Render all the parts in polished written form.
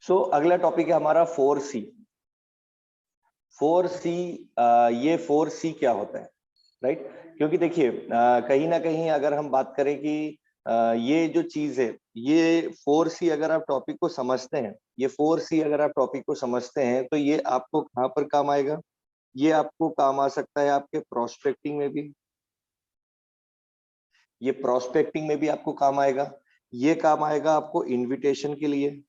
अगला टॉपिक है हमारा 4C। 4C, ये 4C क्या होता है, राइट? क्योंकि देखिए कहीं ना कहीं अगर हम बात करें कि ये जो चीज है, ये 4C अगर आप टॉपिक को समझते हैं, ये 4C अगर आप टॉपिक को समझते हैं तो ये आपको कहाँ पर काम आएगा? ये आपको काम आ सकता है आपके प्रोस्पेक्टिंग में भी, ये प्रोस्पेक्टिंग में भी आपको काम आएगा। ये काम आएगा आपको इनविटेशन के लिए,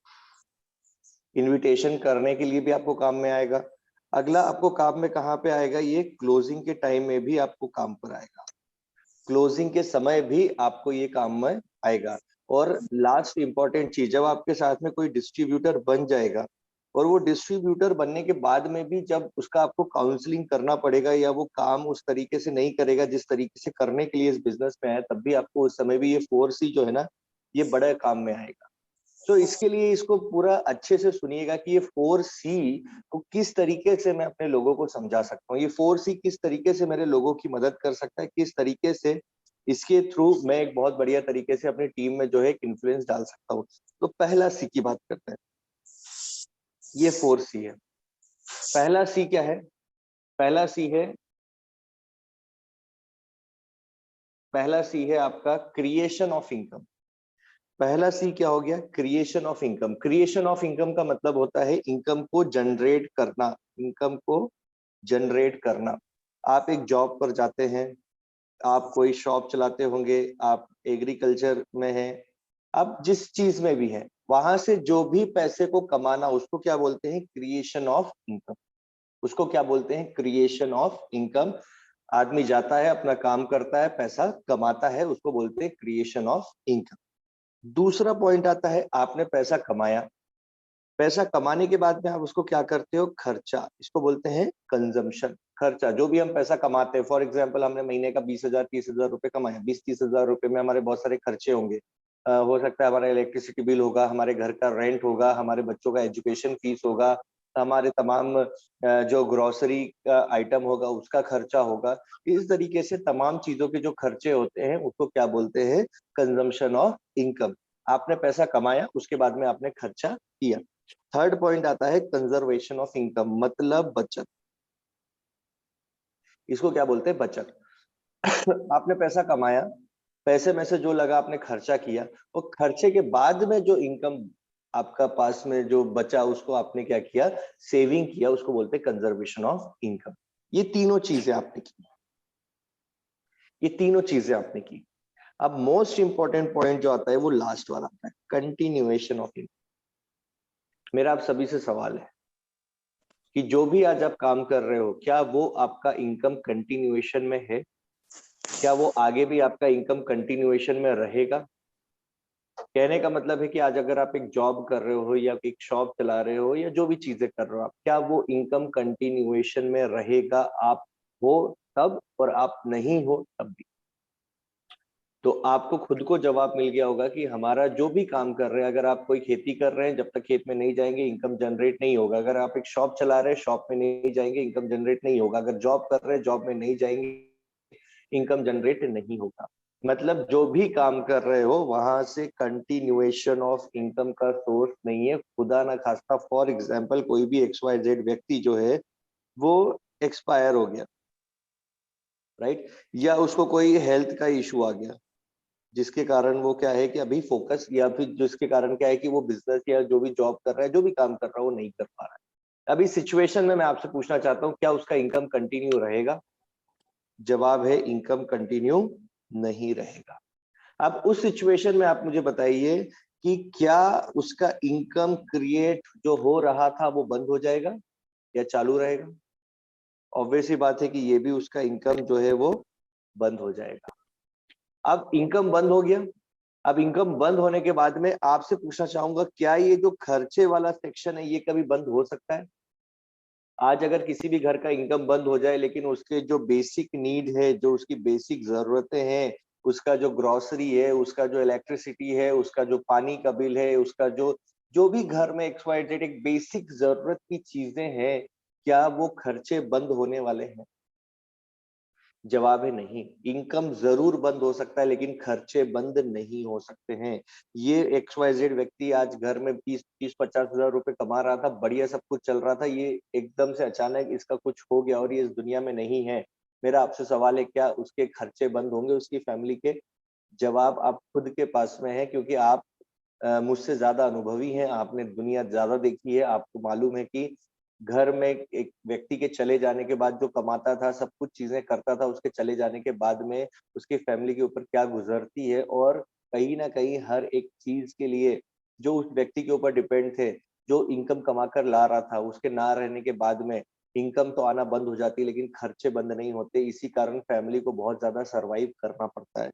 इनविटेशन करने के लिए भी आपको काम में आएगा। अगला आपको काम में कहाँ पे आएगा? ये क्लोजिंग के टाइम में भी आपको काम पर आएगा, क्लोजिंग के समय भी आपको ये काम में आएगा। और लास्ट इंपॉर्टेंट चीज, जब आपके साथ में कोई डिस्ट्रीब्यूटर बन जाएगा और वो डिस्ट्रीब्यूटर बनने के बाद में भी जब उसका आपको काउंसलिंग करना पड़ेगा या वो काम उस तरीके से नहीं करेगा जिस तरीके से करने के लिए इस बिजनेस में है, तब भी आपको उस समय भी ये 4C जो है ना, ये बड़ा काम में आएगा। तो इसके लिए इसको पूरा अच्छे से सुनिएगा कि ये 4C को किस तरीके से मैं अपने लोगों को समझा सकता हूँ, ये 4C किस तरीके से मेरे लोगों की मदद कर सकता है, किस तरीके से इसके थ्रू मैं एक बहुत बढ़िया तरीके से अपनी टीम में जो है एक इन्फ्लुएंस डाल सकता हूँ। तो पहला C की बात करते हैं, ये 4C है। पहला C क्या है? पहला C है, पहला C है आपका क्रिएशन ऑफ इनकम। पहला सी क्या हो गया? Creation of income. Creation of income का मतलब होता है इनकम को जनरेट करना, इनकम को जनरेट करना। आप एक जॉब पर जाते हैं, आप कोई शॉप चलाते होंगे, आप एग्रीकल्चर में हैं, आप जिस चीज में भी हैं, वहां से जो भी पैसे को कमाना, उसको क्या बोलते हैं? Creation of income. उसको क्या बोलते हैं? Creation of income. आदमी जाता है, अपना काम करता है, पैसा कमाता है, उसको बोलते हैं क्रिएशन ऑफ इनकम। दूसरा पॉइंट आता है, आपने पैसा कमाया, पैसा कमाने के बाद में आप उसको क्या करते हो? खर्चा। इसको बोलते हैं कंजम्पशन। खर्चा, जो भी हम पैसा कमाते हैं, फॉर एग्जांपल हमने महीने का 20,000 30,000 रुपए कमाया, 20-30,000 रुपए में हमारे बहुत सारे खर्चे होंगे। हो सकता है हमारा इलेक्ट्रिसिटी बिल होगा, हमारे घर का रेंट होगा, हमारे बच्चों का एजुकेशन फीस होगा, हमारे तमाम जो ग्रोसरी का आइटम होगा उसका खर्चा होगा। इस तरीके से तमाम चीजों के जो खर्चे होते हैं उसको क्या बोलते हैं? Consumption of income. आपने पैसा कमाया, उसके बाद में आपने खर्चा किया। थर्ड पॉइंट आता है कंजर्वेशन ऑफ इनकम, मतलब बचत। इसको क्या बोलते हैं? बचत। आपने पैसा कमाया, पैसे में से जो लगा आपने खर्चा किया, और खर्चे के बाद में जो इनकम आपका पास में जो बचा उसको आपने क्या किया? सेविंग किया, उसको बोलते हैं कंजर्वेशन ऑफ इनकम। ये तीनों चीजें आपने की, ये तीनों चीजें आपने की। अब मोस्ट इंपॉर्टेंट पॉइंट जो आता है वो लास्ट वाला आता है, कंटिन्यूएशन ऑफ इनकम। मेरा आप सभी से सवाल है कि जो भी आज आप काम कर रहे हो, क्या वो आपका इनकम कंटिन्यूएशन में है? क्या वो आगे भी आपका इनकम कंटिन्यूएशन में रहेगा? कहने का मतलब है कि आज अगर आप एक जॉब कर रहे हो या एक शॉप चला रहे हो या जो भी चीजें कर रहे हो आप, क्या वो इनकम कंटिन्यूएशन में रहेगा? आप हो तब और आप नहीं हो तब भी। तो आपको खुद को जवाब मिल गया होगा कि हमारा जो भी काम कर रहे हैं, अगर आप कोई खेती कर रहे हैं, जब तक खेत में नहीं जाएंगे इनकम जनरेट नहीं होगा। अगर आप एक शॉप चला रहे हैं, शॉप में नहीं जाएंगे इनकम जनरेट नहीं होगा। अगर जॉब कर रहे हैं, जॉब में नहीं जाएंगे इनकम जनरेट नहीं होगा। मतलब जो भी काम कर रहे हो वहां से कंटिन्यूएशन ऑफ इनकम का सोर्स नहीं है। खुदा ना खास्ता फॉर एग्जाम्पल कोई भी XYZ व्यक्ति जो है वो एक्सपायर हो गया, राइट, या उसको कोई हेल्थ का इशू आ गया, जिसके कारण वो क्या है कि अभी फोकस, या फिर जिसके कारण क्या है कि वो बिजनेस या जो भी जॉब कर रहा है, जो भी काम कर रहा है, वो नहीं कर पा रहा है। अभी सिचुएशन में मैं आपसे पूछना चाहता हूँ, क्या उसका इनकम कंटिन्यू रहेगा? जवाब है इनकम कंटिन्यू नहीं रहेगा। अब उस सिचुएशन में आप मुझे बताइए कि क्या उसका इनकम क्रिएट जो हो रहा था वो बंद हो जाएगा या चालू रहेगा? ऑब्वियस ही बात है कि ये भी उसका इनकम जो है वो बंद हो जाएगा। अब इनकम बंद हो गया। अब इनकम बंद होने के बाद में आपसे पूछना चाहूंगा, क्या ये जो खर्चे वाला सेक्शन है ये कभी बंद हो सकता है? आज अगर किसी भी घर का इनकम बंद हो जाए, लेकिन उसके जो बेसिक नीड है, जो उसकी बेसिक जरूरतें हैं, उसका जो ग्रोसरी है, उसका जो इलेक्ट्रिसिटी है, उसका जो पानी का बिल है, उसका जो जो भी घर में XYZ एक बेसिक जरूरत की चीजें हैं, क्या वो खर्चे बंद होने वाले हैं? जवाब है नहीं। इनकम जरूर बंद हो सकता है लेकिन खर्चे बंद नहीं हो सकते हैं। ये XYZ व्यक्ति आज घर में 20-50 हजार रुपए कमा रहा था, बढ़िया सब कुछ चल रहा था, ये एकदम से अचानक इसका कुछ हो गया और ये इस दुनिया में नहीं है। मेरा आपसे सवाल है, क्या उसके खर्चे बंद होंगे उसकी फैमिली के? जवाब आप खुद के पास में है, क्योंकि आप मुझसे ज्यादा अनुभवी हैं, आपने दुनिया ज्यादा देखी है, आपको मालूम है कि घर में एक व्यक्ति के चले जाने के बाद जो कमाता था, सब कुछ चीजें करता था, उसके चले जाने के बाद में उसकी फैमिली के ऊपर क्या गुजरती है। और कहीं ना कहीं हर एक चीज के लिए जो उस व्यक्ति के ऊपर डिपेंड थे, जो इनकम कमा कर ला रहा था, उसके ना रहने के बाद में इनकम तो आना बंद हो जाती है लेकिन खर्चे बंद नहीं होते। इसी कारण फैमिली को बहुत ज्यादा सरवाइव करना पड़ता है।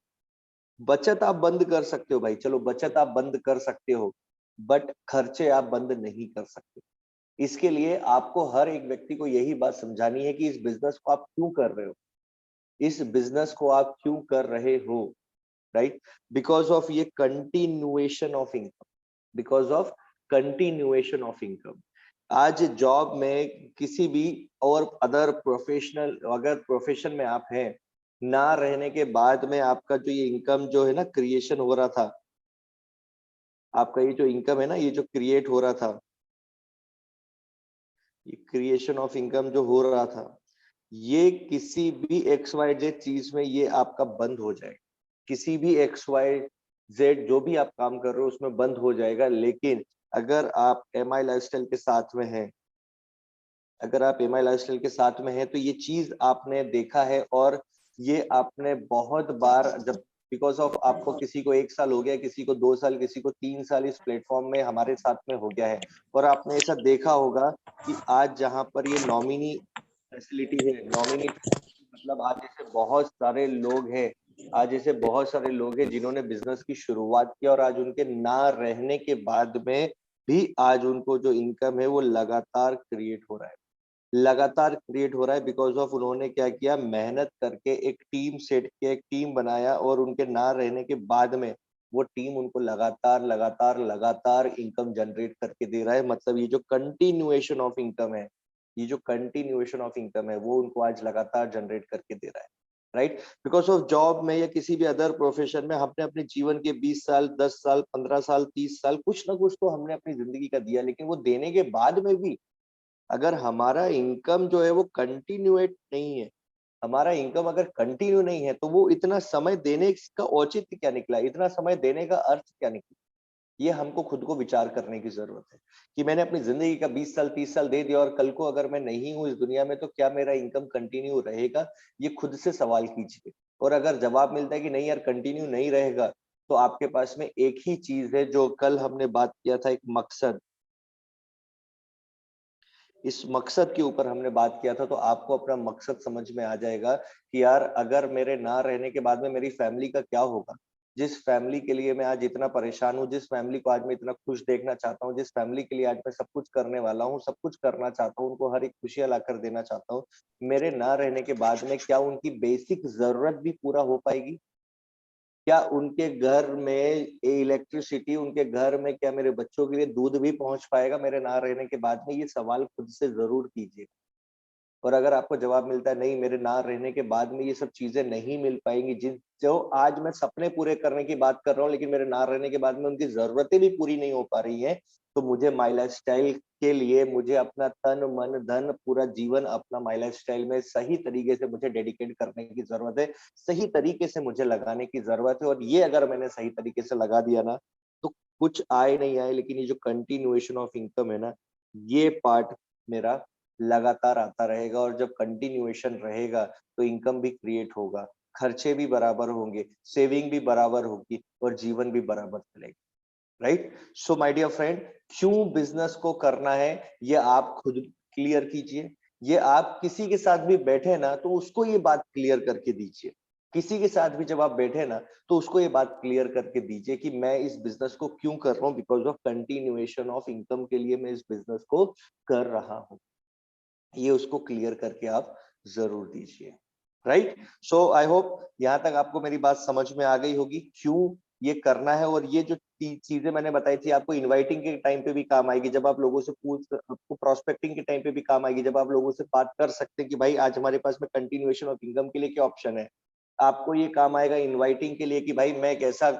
बचत आप बंद कर सकते हो भाई, चलो बचत आप बंद कर सकते हो, बट खर्चे आप बंद नहीं कर सकते। इसके लिए आपको हर एक व्यक्ति को यही बात समझानी है कि इस बिजनेस को आप क्यों कर रहे हो, इस बिजनेस को आप क्यों कर रहे हो, राइट? बिकॉज ऑफ ये continuation of income, because of continuation of income. आज जॉब में किसी भी और अदर प्रोफेशनल, अगर प्रोफेशन में आप हैं, ना रहने के बाद में आपका जो ये इनकम जो है ना क्रिएशन हो रहा था, आपका ये जो इनकम है ना, ये जो क्रिएट हो रहा था, ये क्रिएशन ऑफ इनकम जो हो रहा था, ये किसी भी XYZ चीज में ये आपका बंद हो जाएगा। किसी भी XYZ जो भी आप काम कर रहे हो उसमें बंद हो जाएगा। लेकिन अगर आप MI लाइफस्टाइल के साथ में हैं, अगर आप MI लाइफस्टाइल के साथ में हैं, तो ये चीज आपने देखा है और ये आपने बहुत बार, जब बिकॉज ऑफ आपको किसी को 1 साल हो गया, किसी को 2 साल, किसी को 3 साल इस प्लेटफॉर्म में हमारे साथ में हो गया है, और आपने ऐसा देखा होगा कि आज जहां पर ये नॉमिनी फैसिलिटी है, नॉमिनी मतलब आज ऐसे बहुत सारे लोग हैं, आज ऐसे बहुत सारे लोग हैं जिन्होंने बिजनेस की शुरुआत की और आज उनके ना रहने के बाद में भी आज उनको जो इनकम है वो लगातार क्रिएट हो रहा है, लगातार क्रिएट हो रहा है। बिकॉज ऑफ उन्होंने क्या किया, मेहनत करके एक टीम सेट किया, एक टीम बनाया, और उनके ना रहने के बाद में वो टीम उनको लगातार लगातार लगातार इनकम जनरेट करके दे रहा है। मतलब ये जो कंटिन्यूएशन ऑफ इनकम है, ये जो कंटिन्यूएशन ऑफ इनकम है वो उनको आज लगातार जनरेट करके दे रहा है, राइट? बिकॉज ऑफ जॉब में या किसी भी अदर प्रोफेशन में हमने अपने जीवन के 20 साल, 10 साल, 15 साल, 30 साल, कुछ ना कुछ तो हमने अपनी जिंदगी का दिया, लेकिन वो देने के बाद में भी अगर हमारा इनकम जो है वो कंटिन्यूएट नहीं है, हमारा इनकम अगर कंटिन्यू नहीं है, तो वो इतना समय देने का औचित्य क्या निकला, इतना समय देने का अर्थ क्या निकला? ये हमको खुद को विचार करने की जरूरत है कि मैंने अपनी जिंदगी का 20 साल, 30 साल दे दिया और कल को अगर मैं नहीं हूं इस दुनिया में तो क्या मेरा इनकम कंटिन्यू रहेगा? ये खुद से सवाल कीजिए। और अगर जवाब मिलता है कि नहीं यार कंटिन्यू नहीं रहेगा, तो आपके पास में एक ही चीज है, जो कल हमने बात किया था, एक मकसद। इस मकसद के ऊपर हमने बात किया था, तो आपको अपना मकसद समझ में आ जाएगा कि यार अगर मेरे ना रहने के बाद में मेरी फैमिली का क्या होगा। जिस फैमिली के लिए मैं आज इतना परेशान हूँ, जिस फैमिली को आज मैं इतना खुश देखना चाहता हूँ, जिस फैमिली के लिए आज मैं सब कुछ करने वाला हूँ, सब कुछ करना चाहता हूँ, उनको हर एक खुशियां लाकर देना चाहता हूँ, मेरे ना रहने के बाद में क्या उनकी बेसिक जरूरत भी पूरा हो पाएगी? क्या उनके घर में इलेक्ट्रिसिटी, उनके घर में क्या मेरे बच्चों के लिए दूध भी पहुंच पाएगा मेरे ना रहने के बाद में? ये सवाल खुद से जरूर कीजिए। और अगर आपको जवाब मिलता है नहीं मेरे ना रहने के बाद में ये सब चीजें नहीं मिल पाएंगी, जिन जो आज मैं सपने पूरे करने की बात कर रहा हूँ, लेकिन मेरे ना रहने के बाद में उनकी जरूरतें भी पूरी नहीं हो पा रही हैं, तो मुझे माई लाइफस्टाइल के लिए मुझे अपना तन मन धन पूरा जीवन अपना माई लाइफस्टाइल में सही तरीके से मुझे डेडिकेट करने की जरूरत है, सही तरीके से मुझे लगाने की जरूरत है। और ये अगर मैंने सही तरीके से लगा दिया ना, तो कुछ आए नहीं आए, लेकिन ये जो कंटिन्यूएशन ऑफ इनकम है ना, ये पार्ट मेरा लगातार आता रहेगा। और जब कंटिन्यूएशन रहेगा तो इनकम भी क्रिएट होगा, खर्चे भी बराबर होंगे, सेविंग भी बराबर होगी और जीवन भी बराबर चलेगा, right? So my dear friend, क्यों बिजनेस को करना है ये आप खुद क्लियर कीजिए। ये आप किसी के साथ भी बैठे ना तो उसको ये बात क्लियर करके दीजिए। किसी के साथ भी जब आप बैठे ना तो उसको ये बात क्लियर करके दीजिए कि मैं इस बिजनेस को क्यों कर रहा हूँ, because of continuation of income के लिए मैं इस बिजनेस को कर रहा हूँ। ये उसको क्लियर करके आप जरूर दीजिए, राइट? सो आई होप यहाँ तक आपको मेरी बात समझ में आ गई होगी, क्यों ये करना है। और ये जो चीजें मैंने बताई थी आपको इनवाइटिंग के टाइम पे भी काम आएगी, जब आप लोगों से आपको प्रोस्पेक्टिंग के टाइम पे भी काम आएगी, जब आप लोगों से बात कर सकते हैं कि भाई आज हमारे पास में कंटिन्यूएशन ऑफ इनकम के लिए क्या ऑप्शन है। आपको ये काम आएगा इनवाइटिंग के लिए कि भाई मैं एक ऐसा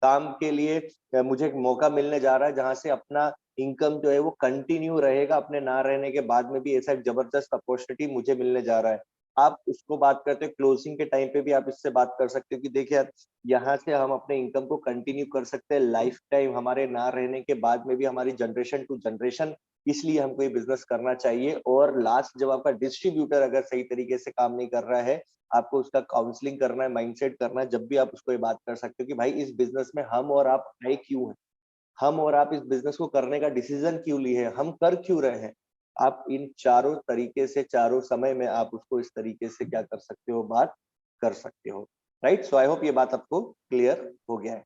काम के लिए मुझे एक मौका मिलने जा रहा है जहां से अपना इनकम जो है वो कंटिन्यू रहेगा, अपने ना रहने के बाद में भी ऐसा एक जबरदस्त अपॉर्चुनिटी मुझे मिलने जा रहा है। आप उसको बात करते हो क्लोजिंग के टाइम पे भी आप इससे बात कर सकते हो कि देखिए यार, यहाँ से हम अपने इनकम को कंटिन्यू कर सकते हैं लाइफ टाइम, हमारे ना रहने के बाद में भी हमारी जनरेशन टू जनरेशन, इसलिए हमको ये बिजनेस करना चाहिए। और लास्ट जब आपका डिस्ट्रीब्यूटर अगर सही तरीके से काम नहीं कर रहा है, आपको उसका काउंसलिंग करना है, माइंडसेट करना है, जब भी आप उसको ये बात कर सकते हो कि भाई इस बिजनेस में हम और आप आए क्यों हैं, हम और आप इस बिजनेस को करने का डिसीजन क्यों लिए हैं, हम कर क्यों रहे हैं। आप इन चारों तरीके से, चारों समय में आप उसको इस तरीके से क्या कर सकते हो, बात कर सकते हो। राइट, सो आई होप ये बात आपको क्लियर हो गया है।